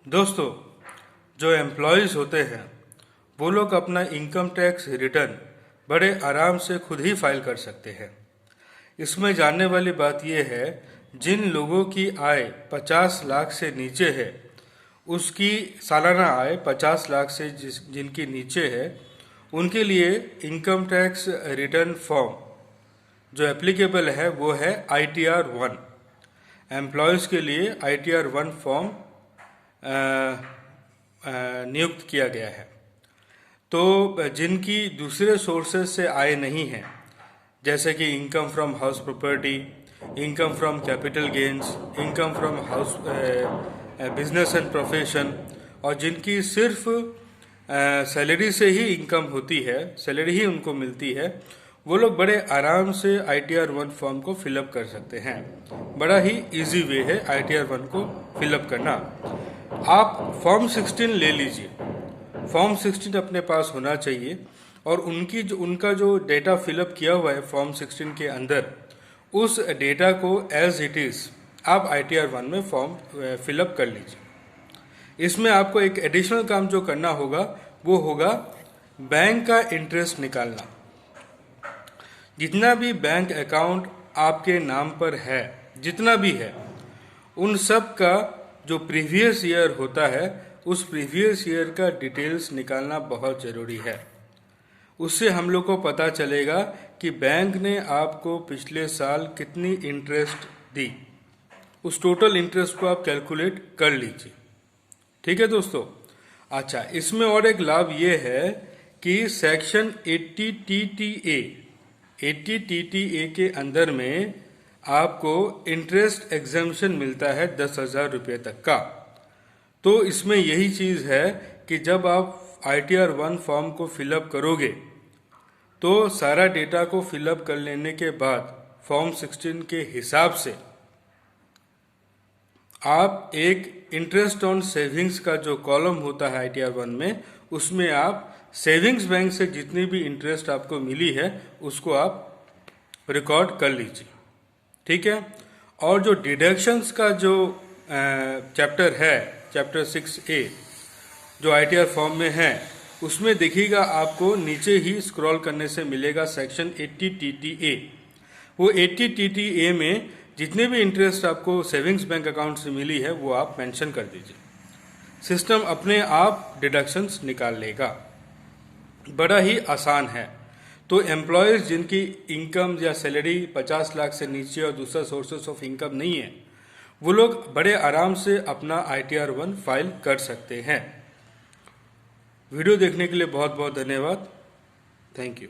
दोस्तों, जो एम्प्लॉयज़ होते हैं वो लोग अपना इनकम टैक्स रिटर्न बड़े आराम से खुद ही फाइल कर सकते हैं। इसमें जानने वाली बात यह है, जिन लोगों की आय 50 लाख से नीचे है, उसकी सालाना आय 50 लाख से जिनकी नीचे है, उनके लिए इनकम टैक्स रिटर्न फॉर्म जो एप्लीकेबल है वो है ITR-1। एम्प्लॉयज़ के लिए ITR-1 फॉर्म नियुक्त किया गया है। तो जिनकी दूसरे सोर्सेज से आय नहीं है, जैसे कि income from house property, income from capital gains, income from house business and profession, और जिनकी सिर्फ सैलरी से ही इनकम होती है, सैलरी ही उनको मिलती है, वो लोग बड़े आराम से ITR-1 फॉर्म को फिलअप कर सकते हैं। बड़ा ही इजी वे है ITR-1 को फिलअप करना। आप फॉर्म 16 ले लीजिए। फॉर्म 16 अपने पास होना चाहिए और उनका जो डेटा फिलअप किया हुआ है फॉर्म 16 के अंदर, उस डेटा को एज इट इज़ आप ITR-1 में फॉर्म फिलअप कर लीजिए। इसमें आपको एक एडिशनल काम जो करना होगा वो होगा बैंक का इंटरेस्ट निकालना। जितना भी बैंक अकाउंट आपके नाम पर है, जितना भी है, उन सब का जो प्रीवियस ईयर होता है, उस प्रीवियस ईयर का डिटेल्स निकालना बहुत ज़रूरी है। उससे हम लोग को पता चलेगा कि बैंक ने आपको पिछले साल कितनी इंटरेस्ट दी। उस टोटल इंटरेस्ट को आप कैलकुलेट कर लीजिए। ठीक है दोस्तों। अच्छा, इसमें और एक लाभ ये है कि सेक्शन 80 TTA के अंदर में आपको इंटरेस्ट एग्जम्पशन मिलता है 10,000 रुपये तक का। तो इसमें यही चीज़ है कि जब आप ITR-1 फॉर्म को फिलअप करोगे तो सारा डेटा को फिलअप कर लेने के बाद फॉर्म 16 के हिसाब से आप एक इंटरेस्ट ऑन सेविंग्स का जो कॉलम होता है ITR-1 में, उसमें आप सेविंग्स बैंक से जितनी भी इंटरेस्ट आपको मिली है उसको आप रिकॉर्ड कर लीजिए। ठीक है। और जो डिडक्शंस का जो चैप्टर है, चैप्टर 6A जो ITR फॉर्म में है, उसमें देखिएगा आपको नीचे ही स्क्रॉल करने से मिलेगा सेक्शन 80 TTA। वो 80 TTA में जितने भी इंटरेस्ट आपको सेविंग्स बैंक अकाउंट से मिली है वो आप मेंशन कर दीजिए। सिस्टम अपने आप डिडक्शंस निकाल लेगा। बड़ा ही आसान है। तो एम्प्लॉयज़ जिनकी इनकम या सैलरी 50 लाख से नीचे और दूसरा सोर्सेस ऑफ इनकम नहीं है, वो लोग बड़े आराम से अपना ITR-1 फाइल कर सकते हैं। वीडियो देखने के लिए बहुत बहुत धन्यवाद। Thank you.